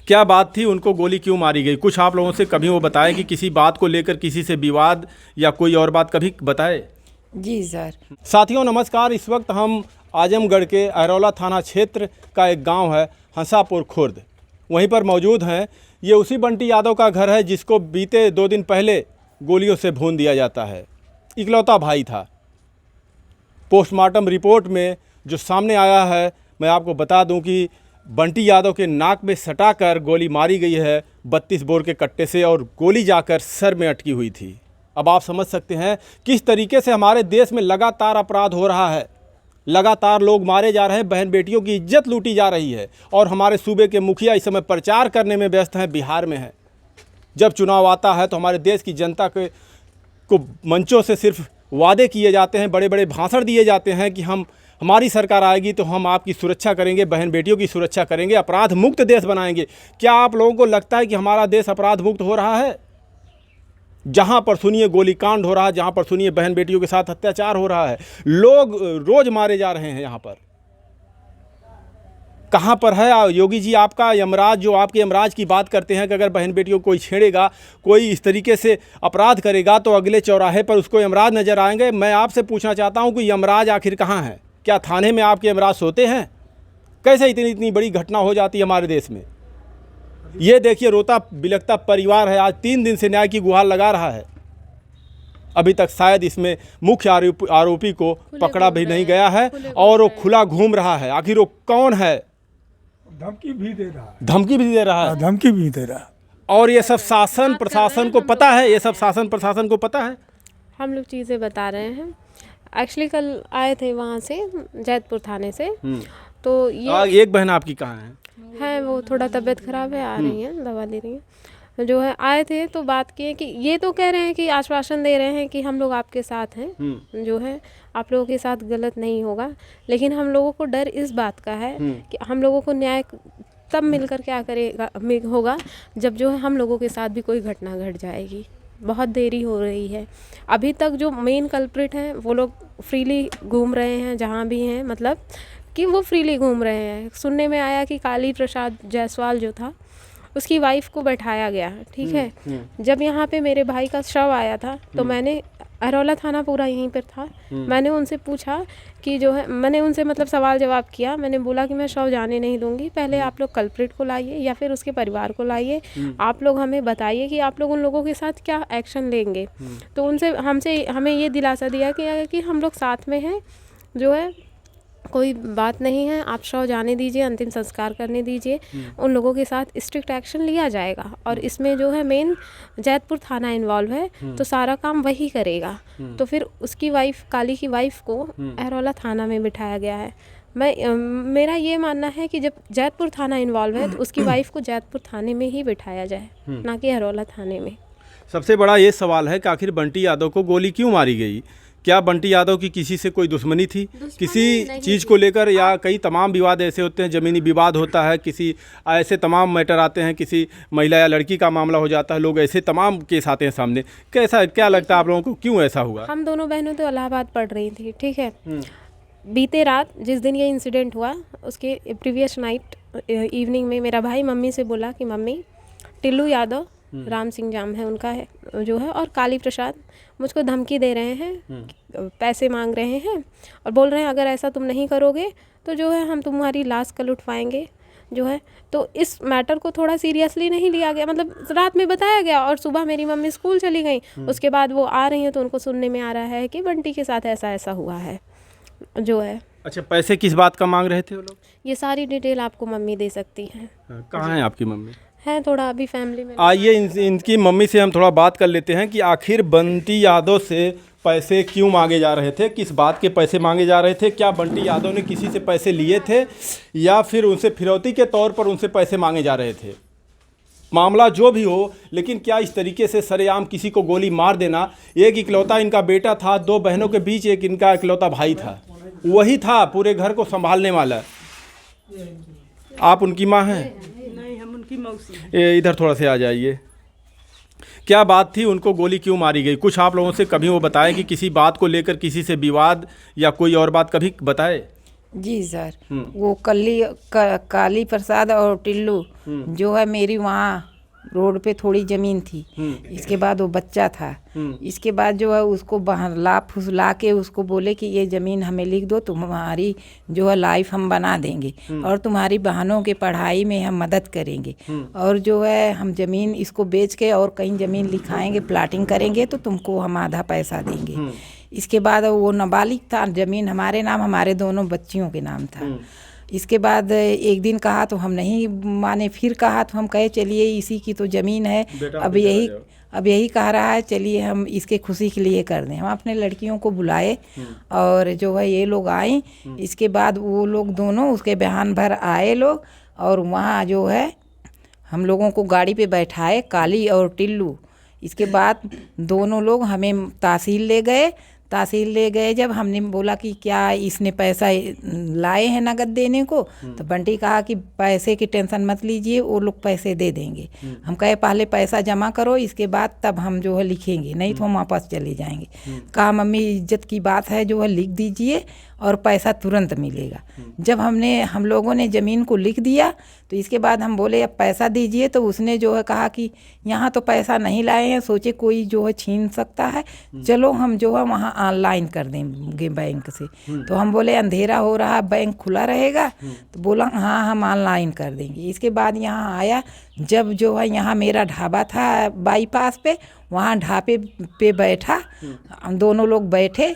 क्या बात थी, उनको गोली क्यों मारी गई? कुछ आप लोगों से कभी वो बताए कि किसी बात को लेकर किसी से विवाद या कोई और बात कभी बताए? जी सर। साथियों नमस्कार। इस वक्त हम आजमगढ़ के अरौला थाना क्षेत्र का एक गांव है हंसापुर खुर्द, वहीं पर मौजूद हैं। ये उसी बंटी यादव का घर है जिसको बीते 2 दिन पहले गोलियों से भून दिया जाता है। इकलौता भाई था। पोस्टमार्टम रिपोर्ट में जो सामने आया है, मैं आपको बता दूं कि बंटी यादव के नाक में सटाकर गोली मारी गई है 32 बोर के कट्टे से, और गोली जाकर सर में अटकी हुई थी। अब आप समझ सकते हैं किस तरीके से हमारे देश में लगातार अपराध हो रहा है, लगातार लोग मारे जा रहे हैं, बहन बेटियों की इज्जत लूटी जा रही है। और हमारे सूबे के मुखिया इस समय प्रचार करने में व्यस्त हैं, बिहार में है। जब चुनाव आता है तो हमारे देश की जनता को मंचों से सिर्फ वादे किए जाते हैं, बड़े बड़े भाषण दिए जाते हैं कि हमारी सरकार आएगी तो हम आपकी सुरक्षा करेंगे, बहन बेटियों की सुरक्षा करेंगे, अपराध मुक्त देश बनाएंगे। क्या आप लोगों को लगता है कि हमारा देश अपराध मुक्त हो रहा है? जहां पर सुनिए गोलीकांड हो रहा है, जहां पर सुनिए बहन बेटियों के साथ अत्याचार हो रहा है, लोग रोज मारे जा रहे हैं। यहाँ पर कहाँ पर है योगी जी आपका यमराज, जो आपके यमराज की बात करते हैं कि अगर बहन बेटियों को कोई छेड़ेगा, कोई इस तरीके से अपराध करेगा तो अगले चौराहे पर उसको यमराज नजर आएंगे? मैं आपसे पूछना चाहता हूं कि यमराज आखिर कहाँ है? क्या थाने में आपके यमराज सोते हैं? कैसे इतनी बड़ी घटना हो जाती है हमारे देश में? ये देखिए रोता बिलखता परिवार है, आज 3 दिन से न्याय की गुहार लगा रहा है। अभी तक शायद इसमें मुख्य आरोपी को पकड़ा भी नहीं गया है और वो खुला घूम रहा है। आखिर वो कौन है? धमकी भी दे रहा है। धमकी भी दे रहा है। धमकी भी दे रहा है। और ये सब शासन प्रशासन को पता है? ये सब शासन प्रशासन को पता है? हम लोग चीज़ें बता रहे हैं। एक्चुअली कल आए थे वहाँ से, जैतपुर थाने से। तो ये एक बहन आपकी कहाँ है? वो थोड़ा तबीयत खराब है, आ रही हैं, दवा ले रही हैं। जो है आए थे तो बात की है कि ये तो कह रहे हैं कि आश्वासन दे रहे हैं कि हम लोग आपके साथ हैं, जो है आप लोगों के साथ गलत नहीं होगा। लेकिन हम लोगों को डर इस बात का है कि हम लोगों को न्याय तब मिलकर क्या करेगा होगा जब जो है हम लोगों के साथ भी कोई घटना घट जाएगी। बहुत देरी हो रही है। अभी तक जो मेन कल्प्रिट हैं वो लोग फ्रीली घूम रहे हैं, जहाँ भी हैं, मतलब कि वो फ्रीली घूम रहे हैं। सुनने में आया कि काली प्रसाद जायसवाल जो था उसकी वाइफ को बैठाया गया, ठीक है। जब यहाँ पे मेरे भाई का शव आया था तो मैंने अरौला थाना पूरा यहीं पर था, मैंने उनसे पूछा कि जो है, मैंने उनसे मतलब सवाल जवाब किया। मैंने बोला कि मैं शव जाने नहीं दूंगी, पहले आप लोग कल्प्रिट को लाइए या फिर उसके परिवार को लाइए, आप लोग हमें बताइए कि आप लोग उन लोगों के साथ क्या एक्शन लेंगे। तो उनसे हमें ये दिलासा दिया कि हम लोग साथ में हैं, जो है कोई बात नहीं है, आप शव जाने दीजिए, अंतिम संस्कार करने दीजिए, उन लोगों के साथ स्ट्रिक्ट एक्शन लिया जाएगा। और इसमें जो है मेन जैतपुर थाना इन्वॉल्व है, तो सारा काम वही करेगा। तो फिर उसकी वाइफ, काली की वाइफ को अरौला थाना में बिठाया गया है। मेरा ये मानना है कि जब जैतपुर थाना इन्वॉल्व है तो उसकी वाइफ को जैतपुर थाने में ही बिठाया जाए, ना कि अरौला थाने में। सबसे बड़ा ये सवाल है कि आखिर बंटी यादव को गोली क्यों मारी गई? क्या बंटी यादव की किसी से कोई दुश्मनी थी किसी चीज़ को लेकर? या कई तमाम विवाद ऐसे होते हैं, ज़मीनी विवाद होता है, किसी ऐसे तमाम मैटर आते हैं, किसी महिला या लड़की का मामला हो जाता है, लोग ऐसे तमाम केस आते हैं सामने। कैसा क्या लगता है आप लोगों को, क्यों ऐसा हुआ? हम दोनों बहनों तो इलाहाबाद पढ़ रही थी, ठीक है। बीते रात जिस दिन ये इंसिडेंट हुआ उसके प्रीवियस नाइट इवनिंग में मेरा भाई मम्मी से बोला कि मम्मी, टिल्लू यादव, राम सिंह जाम है उनका है जो है, और काली प्रसाद मुझको धमकी दे रहे हैं, पैसे मांग रहे हैं और बोल रहे हैं अगर ऐसा तुम नहीं करोगे तो जो है हम तुम्हारी लाश कल उठवाएंगे, जो है। तो इस मैटर को थोड़ा सीरियसली नहीं लिया गया, मतलब रात में बताया गया और सुबह मेरी मम्मी स्कूल चली गई। उसके बाद वो आ रही हैं तो उनको सुनने में आ रहा है कि बंटी के साथ ऐसा ऐसा हुआ है, जो है। अच्छा, पैसे किस बात का मांग रहे थे वो लोग? ये सारी डिटेल आपको मम्मी दे सकती हैं। कहाँ है आपकी मम्मी? है थोड़ा अभी फैमिली में। आइए इनकी मम्मी से हम थोड़ा बात कर लेते हैं कि आखिर बंटी यादव से पैसे क्यों मांगे जा रहे थे, किस बात के पैसे मांगे जा रहे थे? क्या बंटी यादव ने किसी से पैसे लिए थे या फिर उनसे फिरौती के तौर पर उनसे पैसे मांगे जा रहे थे? मामला जो भी हो, लेकिन क्या इस तरीके से सरेआम किसी को गोली मार देना? एक इकलौता इनका बेटा था, 2 बहनों के बीच एक इनका इकलौता भाई था, वही था पूरे घर को संभालने वाला। आप उनकी माँ हैं? नहीं, हम उनकी मौसी। इधर थोड़ा से आ जाइए। क्या बात थी, उनको गोली क्यों मारी गई? कुछ आप लोगों से कभी वो बताए कि किसी बात को लेकर किसी से विवाद या कोई और बात कभी बताए? जी सर। वो काली प्रसाद और टिल्लू जो है मेरी वहाँ रोड पे थोड़ी ज़मीन थी। इसके बाद वो बच्चा था। इसके बाद जो है उसको बहला फुसला के उसको बोले कि ये ज़मीन हमें लिख दो, तुम्हारी जो है लाइफ हम बना देंगे और तुम्हारी बहनों के पढ़ाई में हम मदद करेंगे और जो है हम ज़मीन इसको बेच के और कहीं ज़मीन लिखाएंगे, प्लाटिंग करेंगे तो तुमको हम आधा पैसा देंगे। इसके बाद वो नाबालिग था, ज़मीन हमारे नाम, हमारे दोनों बच्चियों के नाम था। इसके बाद एक दिन कहा तो हम नहीं माने, फिर कहा तो हम कहे चलिए इसी की तो ज़मीन है, अब यही कह रहा है, चलिए हम इसके खुशी के लिए कर दें। हम अपने लड़कियों को बुलाए और जो है ये लोग आए। इसके बाद वो लोग दोनों उसके बयान भर आए लोग और वहाँ जो है हम लोगों को गाड़ी पे बैठाए, काली और टिल्लू। इसके बाद दोनों लोग हमें तहसील ले गए। तहसील ले गए जब हमने बोला कि क्या इसने पैसा लाए हैं नगद देने को, तो बंटी कहा कि पैसे की टेंशन मत लीजिए, वो लोग पैसे दे देंगे। हम कहे पहले पैसा जमा करो, इसके बाद तब हम जो है लिखेंगे, नहीं तो हम वापस चले जाएंगे। कहा मम्मी इज्जत की बात है, जो है लिख दीजिए और पैसा तुरंत मिलेगा। जब हम लोगों ने ज़मीन को लिख दिया तो इसके बाद हम बोले अब पैसा दीजिए, तो उसने जो है कहा कि यहाँ तो पैसा नहीं लाए हैं, सोचे कोई जो है छीन सकता है, चलो हम जो है वहाँ ऑनलाइन कर देंगे बैंक से। तो हम बोले अंधेरा हो रहा, बैंक खुला रहेगा, तो बोला हाँ हम ऑनलाइन कर देंगे। इसके बाद यहाँ आया, जब जो है यहाँ मेरा ढाबा था बाईपास पे, वहाँ ढाबे पे बैठा, हम दोनों लोग बैठे,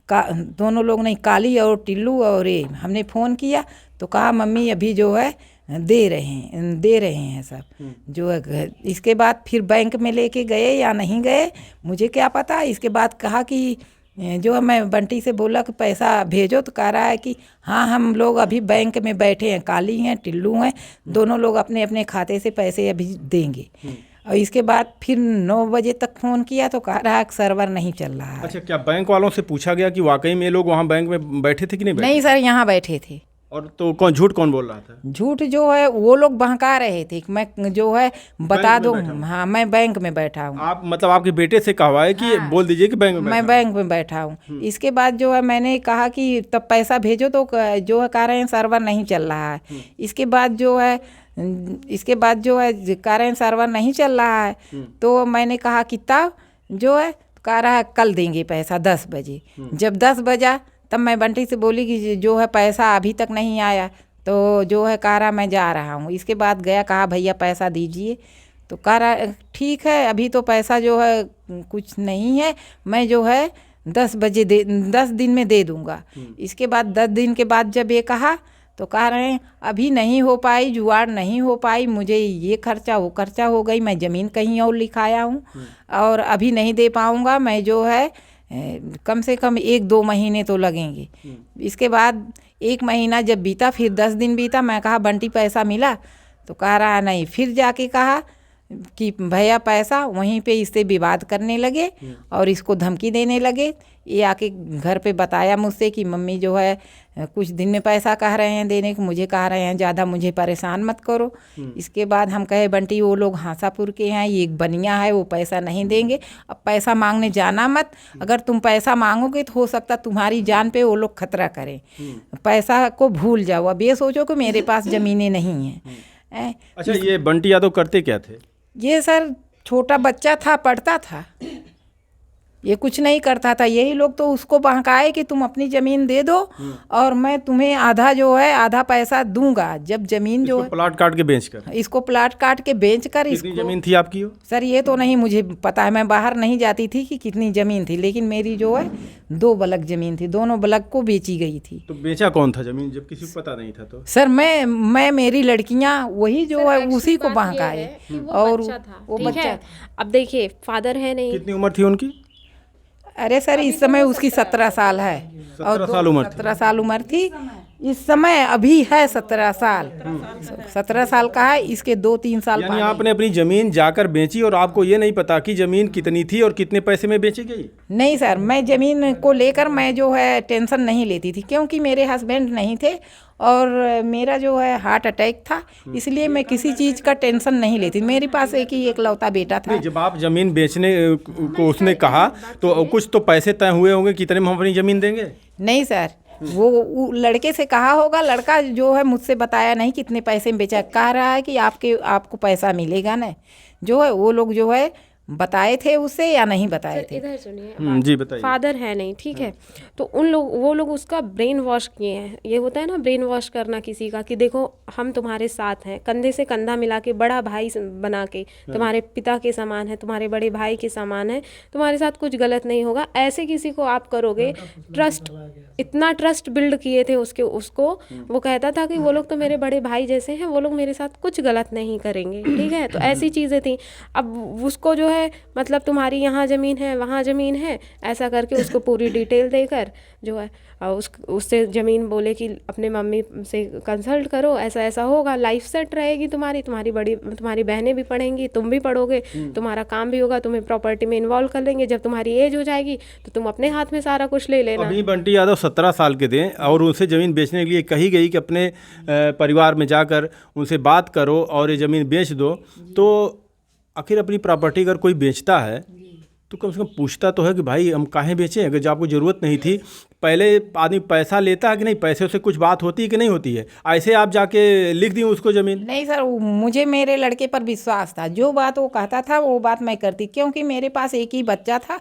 दोनों लोग नहीं, काली और टिल्लू और ये, हमने फ़ोन किया तो कहा मम्मी अभी जो है दे रहे हैं सब जो है। इसके बाद फिर बैंक में लेके गए या नहीं गए मुझे क्या पता। इसके बाद कहा कि जो है मैं बंटी से बोला कि पैसा भेजो, तो कह रहा है कि हाँ हम लोग अभी बैंक में बैठे हैं, काली हैं टिल्लू हैं, दोनों लोग अपने अपने खाते से पैसे अभी देंगे। और इसके बाद फिर 9 बजे तक फ़ोन किया तो कह रहा है कि सर्वर नहीं चल रहा है। अच्छा, क्या बैंक वालों से पूछा गया कि वाकई में लोग वहाँ बैंक में बैठे थे कि नहीं बैठे? नहीं सर, यहाँ बैठे थे। और तो झूठ कौन बोल रहा था? झूठ जो है वो लोग बहका रहे थे कि मैं जो है बता दूँ, हाँ मैं बैंक में बैठा हूँ। आप मतलब आपके बेटे से कहवाए कि हाँ, बोल दीजिए कि बैंक में मैं बैंक में बैठा हूँ। इसके बाद जो है मैंने कहा कि तब पैसा भेजो, तो जो है कह रहे हैं सर्वर नहीं चल रहा है। इसके बाद जो है कह रहे हैं सर्वर नहीं चल रहा है, तो मैंने कहा कि तब जो है कह रहा है कल देंगे पैसा 10 बजे। जब 10 बजा तब मैं बंटी से बोली कि जो है पैसा अभी तक नहीं आया, तो जो है कह रहा मैं जा रहा हूँ। इसके बाद गया, कहा भैया पैसा दीजिए, तो कह रहा ठीक है अभी तो पैसा जो है कुछ नहीं है, मैं जो है 10 दिन में दे दूँगा। इसके बाद 10 दिन के बाद जब ये कहा तो कह रहे हैं अभी नहीं हो पाई, जुगाड़ नहीं हो पाई, मुझे ये खर्चा वो खर्चा हो गई, मैं ज़मीन कहीं और लिखाया हूँ और अभी नहीं दे पाऊँगा, मैं जो है कम से कम 1-2 महीने तो लगेंगे। इसके बाद 1 महीना जब बीता, फिर 10 दिन बीता, मैं कहा बंटी पैसा मिला, तो कह रहा नहीं। फिर जाके कहा कि भैया पैसा, वहीं पे इससे विवाद करने लगे और इसको धमकी देने लगे। ये आके घर पे बताया मुझसे कि मम्मी जो है कुछ दिन में पैसा कह रहे हैं देने को, मुझे कह रहे हैं ज़्यादा मुझे परेशान मत करो। इसके बाद हम कहे बंटी वो लोग हासापुर के हैं, ये एक बनिया है, वो पैसा नहीं देंगे, अब पैसा मांगने जाना मत, अगर तुम पैसा मांगोगे तो हो सकता तुम्हारी जान पे वो लोग खतरा करें, पैसा को भूल जाओ, अब ये सोचो कि मेरे पास ज़मीनें नहीं हैं। अच्छा, ये बंटी यादव करते क्या थे? ये सर छोटा बच्चा था, पढ़ता था, ये कुछ नहीं करता था। यही लोग तो उसको बहकाए कि तुम अपनी ज़मीन दे दो और मैं तुम्हें आधा जो है आधा पैसा दूंगा। जब ज़मीन जो प्लाट काट के बेचकर, इसको प्लाट काट के बेचकर, कितनी ज़मीन थी आपकी? सर ये तो नहीं मुझे पता है, मैं बाहर नहीं जाती थी कि कितनी ज़मीन थी, लेकिन मेरी जो है 2 बलक ज़मीन थी, दोनों बलक को बेची गई थी। तो बेचा कौन था ज़मीन जब किसी को पता नहीं था? तो सर मैं मेरी लड़कियां वही जो है उसी को बहकाए और वो बच्चा। अब देखिए फादर है नहीं। कितनी उम्र थी उनकी? अरे सर इस समय उसकी 17 साल है और 17 साल उम्र थी। इस समय अभी है 17 साल, 17 साल का है, इसके 2-3 साल यानी आपने अपनी ज़मीन जाकर बेची और आपको ये नहीं पता कि ज़मीन कितनी थी और कितने पैसे में बेची गई? नहीं सर, मैं ज़मीन को लेकर मैं जो है टेंशन नहीं लेती थी, क्योंकि मेरे हस्बैंड नहीं थे और मेरा जो है हार्ट अटैक था, इसलिए मैं किसी चीज़ का टेंशन नहीं लेती। मेरे पास एक ही एकलौता बेटा था। जब आप ज़मीन बेचने को उसने कहा तो कुछ तो पैसे तय हुए होंगे, कितने में हम अपनी ज़मीन देंगे? नहीं सर, वो लड़के से कहा होगा, लड़का जो है मुझसे बताया नहीं कितने पैसे में बेचा, कह रहा है कि आपको पैसा मिलेगा ना। जो है वो लोग जो है बताए थे उसे या नहीं बताए थे। इधर सुनिए, जी बताइए। फादर है नहीं, ठीक है, तो वो लोग उसका ब्रेन वॉश किए हैं। ये होता है ना ब्रेन वॉश करना किसी का, कि देखो हम तुम्हारे साथ हैं, कंधे से कंधा मिला के, बड़ा भाई बना के, तुम्हारे पिता के समान है, तुम्हारे बड़े भाई के समान है, तुम्हारे साथ कुछ गलत नहीं होगा। ऐसे किसी को आप करोगे, ट्रस्ट, इतना ट्रस्ट बिल्ड किए थे उसको, वो कहता था कि वो लोग तो मेरे बड़े भाई जैसे हैं, वो लोग मेरे साथ कुछ गलत नहीं करेंगे, ठीक है। तो ऐसी चीज़ें थी। अब उसको जो है मतलब तुम्हारी यहाँ ज़मीन है, वहाँ ज़मीन है, ऐसा करके उसको पूरी डिटेल देकर जो है उससे ज़मीन बोले कि अपने मम्मी से कंसल्ट करो, ऐसा ऐसा होगा, लाइफ सेट रहेगी तुम्हारी बहनें भी पढ़ेंगी, तुम भी पढ़ोगे, तुम्हारा काम भी होगा, तुम्हें प्रॉपर्टी में इन्वॉल्व कर लेंगे, जब तुम्हारी एज हो जाएगी तो तुम अपने हाथ में सारा कुछ ले लेना। अभी बंटी यादव 17 साल के थे और उनसे ज़मीन बेचने के लिए कही गई कि अपने परिवार में जाकर उनसे बात करो और ये ज़मीन बेच दो। तो आखिर अपनी प्रॉपर्टी अगर कोई बेचता है तो कम से कम पूछता तो है कि भाई हम काहे बेचें, अगर जो आपको ज़रूरत नहीं थी। पहले आदमी पैसा लेता है कि नहीं, पैसे से कुछ बात होती है कि नहीं होती है? ऐसे आप जाके लिख दी उसको ज़मीन? नहीं सर, मुझे मेरे लड़के पर विश्वास था, जो बात वो कहता था वो बात मैं करती, क्योंकि मेरे पास एक ही बच्चा था।